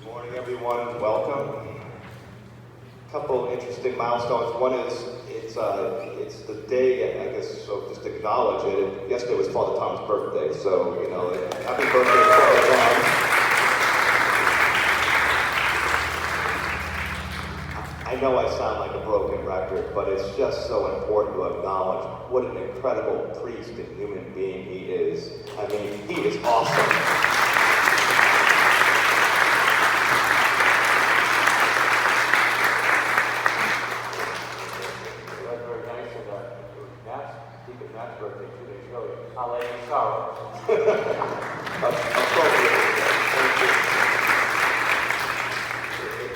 Morning, everyone. Welcome. A couple interesting milestones. One is it's the day, I guess, so just acknowledge it. Yesterday was Father Tom's birthday, so happy birthday, Father Tom. I know I sound like a broken record, but it's just so important to acknowledge what an incredible priest and human being he is. I mean, he is awesome. I'll let you go.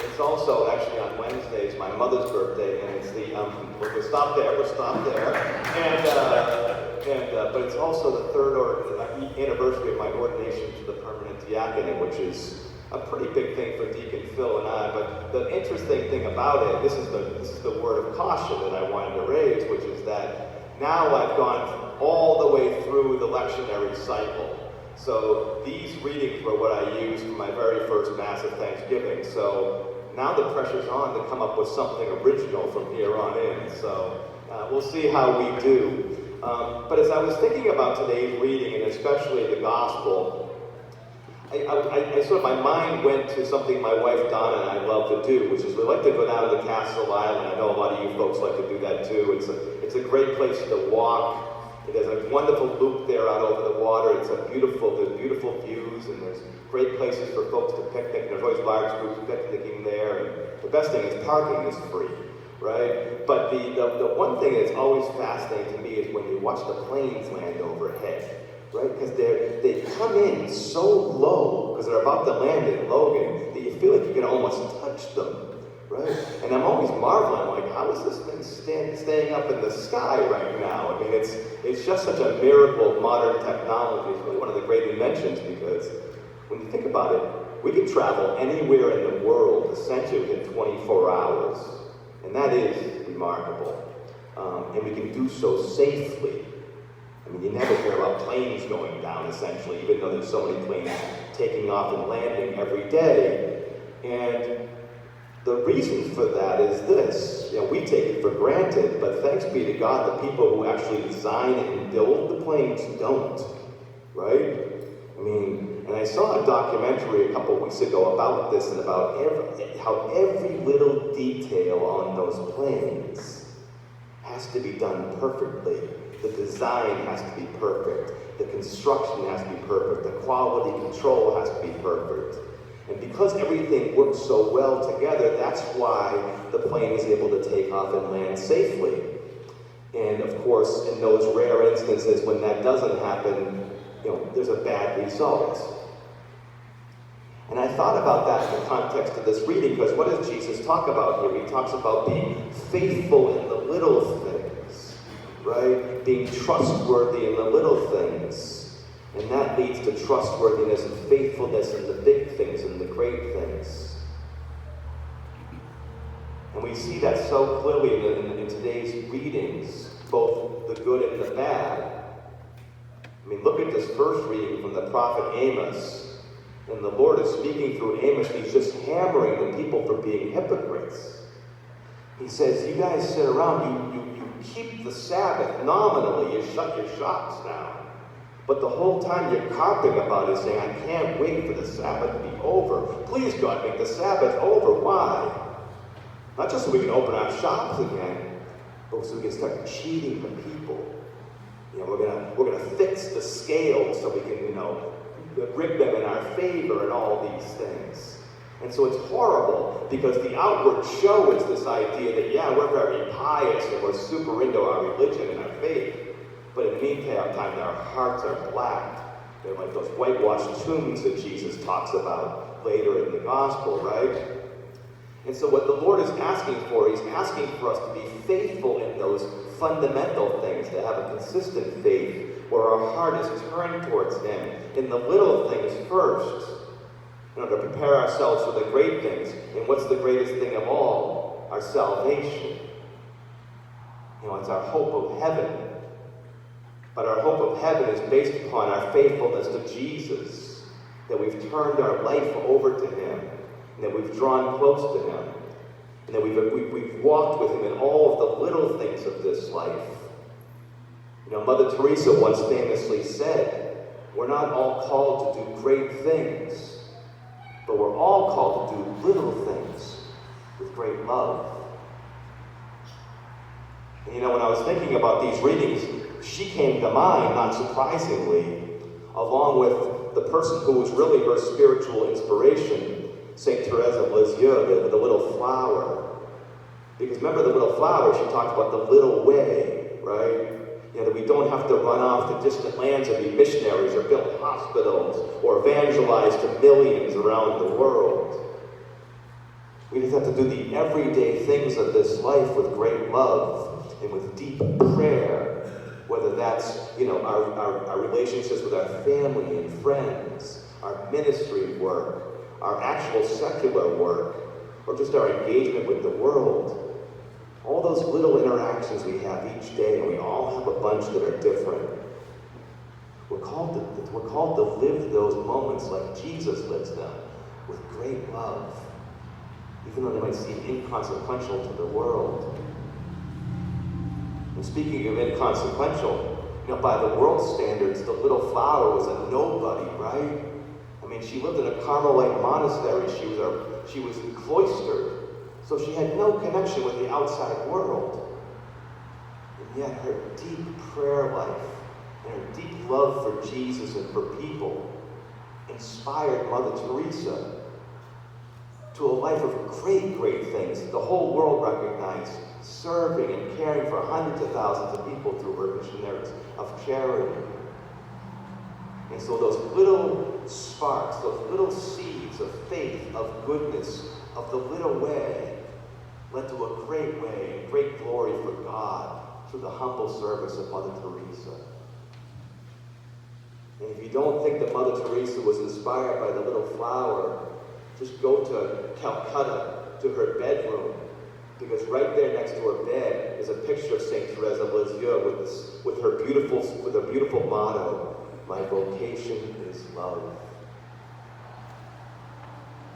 It's also actually on Wednesdays my mother's birthday, and it's the we're stopped there, and but it's also the third anniversary of my ordination to the permanent diaconate, which is a pretty big thing for Deacon Phil and I. But the interesting thing about it, this is the word of caution that I wanted to raise, which is that now I've gone all the way through the lectionary cycle. So these readings were what I used for my very first Mass of Thanksgiving. So now the pressure's on to come up with something original from here on in. So we'll see how we do. But as I was thinking about today's reading, and especially the Gospel, I sort of, my mind went to something my wife Donna and I love to do, which is we like to go down to the Castle Island. I know a lot of you folks like to do that too. It's a great place to walk. There's a wonderful loop there out over the water. There's beautiful views, and there's great places for folks to picnic. There's always large groups picnicking there, and the best thing is parking is free, right? But the one thing that's always fascinating to me is when you watch the planes land overhead, right? Because they come in so low, because they're about to land in Logan, that you feel like you can almost touch them. Right? And I'm always marveling, like, how is this thing staying up in the sky right now? I mean, it's just such a miracle of modern technology. It's really one of the great inventions, because when you think about it, we can travel anywhere in the world, essentially within 24 hours. And that is remarkable. And we can do so safely. I mean, you never hear about planes going down, essentially, even though there's so many planes taking off and landing every day. And the reason for that is this. We take it for granted, but thanks be to God, the people who actually design and build the planes don't, right? I mean, and I saw a documentary a couple weeks ago about this and about how every little detail on those planes has to be done perfectly. The design has to be perfect. The construction has to be perfect. The quality control has to be perfect. And because everything works so well together, that's why the plane is able to take off and land safely. And of course, in those rare instances when that doesn't happen, there's a bad result. And I thought about that in the context of this reading, because what does Jesus talk about here? He talks about being faithful in the little things, right? Being trustworthy in the little things. And that leads to trustworthiness and faithfulness in the big things and the great things. And we see that so clearly in today's readings, both the good and the bad. I mean, look at this first reading from the prophet Amos. And the Lord is speaking through Amos. He's just hammering the people for being hypocrites. He says, you guys sit around, you keep the Sabbath nominally, you shut your shops down. But the whole time you're carping about it, saying, I can't wait for the Sabbath to be over. Please, God, make the Sabbath over. Why? Not just so we can open our shops again, but so we can start cheating the people. We're gonna fix the scales so we can, rig them in our favor and all these things. And so it's horrible, because the outward show is this idea that, we're very pious and we're super into our religion and our faith. But in the meantime, our hearts are black. They're like those whitewashed tombs that Jesus talks about later in the Gospel, right? And so what the Lord is asking for, He's asking for us to be faithful in those fundamental things, to have a consistent faith where our heart is turned towards Him. In the little things first, to prepare ourselves for the great things. And what's the greatest thing of all? Our salvation. It's our hope of heaven. But our hope of heaven is based upon our faithfulness to Jesus, that we've turned our life over to Him. and that we've drawn close to him, and that we've walked with him in all of the little things of this life. You know, Mother Teresa once famously said, we're not all called to do great things, but we're all called to do little things with great love. And you know, when I was thinking about these readings, she came to mind, not surprisingly, along with the person who was really her spiritual inspiration, Saint Therese of Lisieux, the little flower. Because remember the little flower, she talked about the little way, right? You know, that we don't have to run off to distant lands and be missionaries or build hospitals or evangelize to millions around the world. We just have to do the everyday things of this life with great love and with deep prayer, whether that's, you know, our relationships with our family and friends, our ministry work, our actual secular work, or just our engagement with the world. All those little interactions we have each day, and we all have a bunch that are different. We're called to live those moments like Jesus lives them, with great love, even though they might seem inconsequential to the world. And speaking of inconsequential, you know, by the world standards, the little flower was a nobody, right? I mean, she lived in a Carmelite monastery. She was cloistered. So she had no connection with the outside world. And yet her deep prayer life and her deep love for Jesus and for people inspired Mother Teresa to a life of great, great things that the whole world recognized, serving and caring for hundreds of thousands of people through her missionaries of charity. And so those little sparks, those little seeds of faith, of goodness, of the little way, led to a great way and great glory for God through the humble service of Mother Teresa. And if you don't think that Mother Teresa was inspired by the little flower, just go to Calcutta, to her bedroom, because right there next to her bed is a picture of Saint Therese of Lisieux with a beautiful motto, "My vocation is love."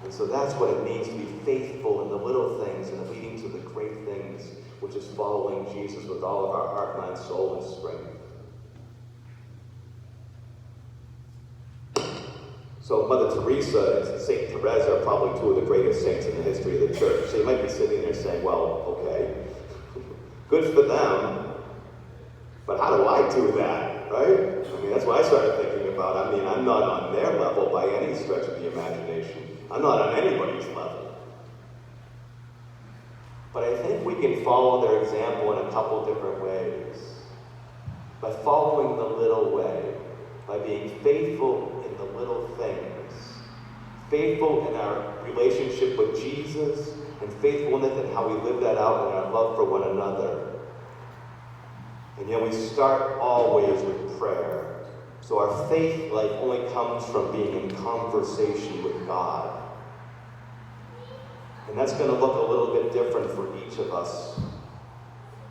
And so that's what it means to be faithful in the little things and leading to the great things, which is following Jesus with all of our heart, mind, soul, and strength. So Mother Teresa and Saint Therese are probably two of the greatest saints in the history of the church. So you might be sitting there saying, well, okay, good for them, but how do I do that, right? I mean, that's what I started thinking about. I mean, I'm not on their level by any stretch of the imagination. I'm not on anybody's level. But I think we can follow their example in a couple different ways. By following the little way, by being faithful in the little things, faithful in our relationship with Jesus, and faithfulness in how we live that out in our love for one another. And yet we start always with prayer. So our faith life only comes from being in conversation with God. And that's going to look a little bit different for each of us.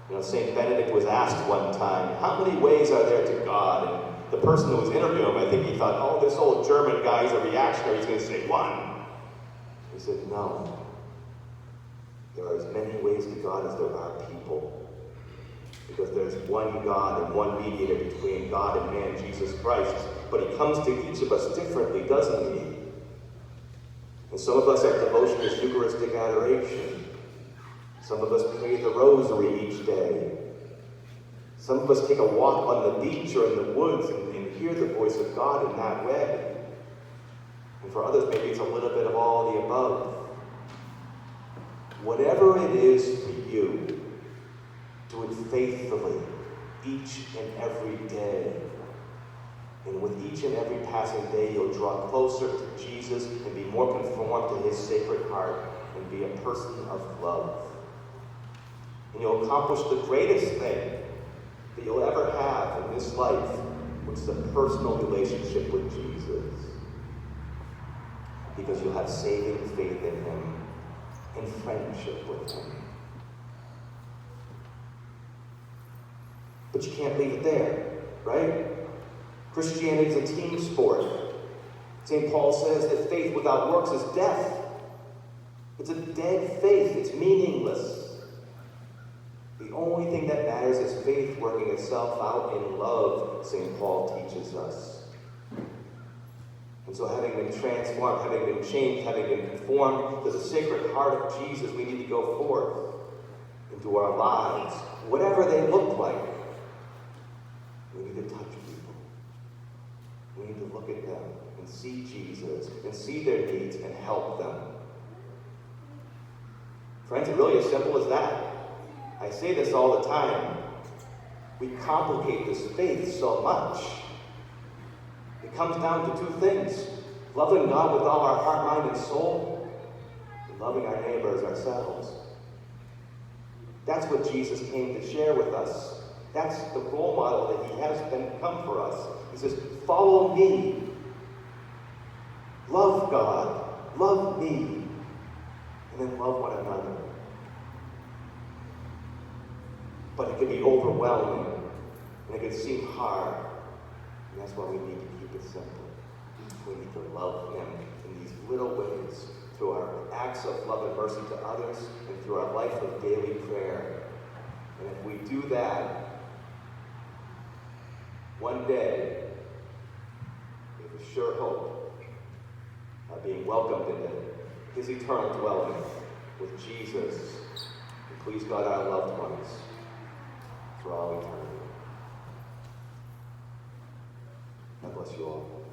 You know, St. Benedict was asked one time, how many ways are there to God? And the person who was interviewing him, I think he thought, oh, this old German guy is a reactionary, he's going to say one. He said, no. There are as many ways to God as there are people. Because there's one God and one mediator between God and man, Jesus Christ. But he comes to each of us differently, doesn't he? And some of us, our devotion is Eucharistic adoration. Some of us pray the rosary each day. Some of us take a walk on the beach or in the woods and hear the voice of God in that way. And for others, maybe it's a little bit of all of the above. Whatever it is for you, do it faithfully, each and every day. And with each and every passing day, you'll draw closer to Jesus and be more conformed to his sacred heart and be a person of love. And you'll accomplish the greatest thing that you'll ever have in this life, which is a personal relationship with Jesus. Because you'll have saving faith in him and friendship with him. But you can't leave it there, right? Christianity is a team sport. St. Paul says that faith without works is death. It's a dead faith. It's meaningless. The only thing that matters is faith working itself out in love, St. Paul teaches us. And so having been transformed, having been changed, having been conformed to the sacred heart of Jesus, we need to go forth into our lives, whatever they look like. We need to touch people. We need to look at them and see Jesus and see their needs and help them. Friends, it's really as simple as that. I say this all the time. We complicate this faith so much. It comes down to two things: loving God with all our heart, mind, and soul, and loving our neighbor as ourselves. That's what Jesus came to share with us. That's the role model that he has become for us. He says, follow me. Love God. Love me. And then love one another. But it can be overwhelming. And it can seem hard. And that's why we need to keep it simple. We need to love him in these little ways, through our acts of love and mercy to others, and through our life of daily prayer. And if we do that, one day, we have a sure hope of being welcomed into his eternal dwelling with Jesus, and please God, our loved ones, for all eternity. God bless you all.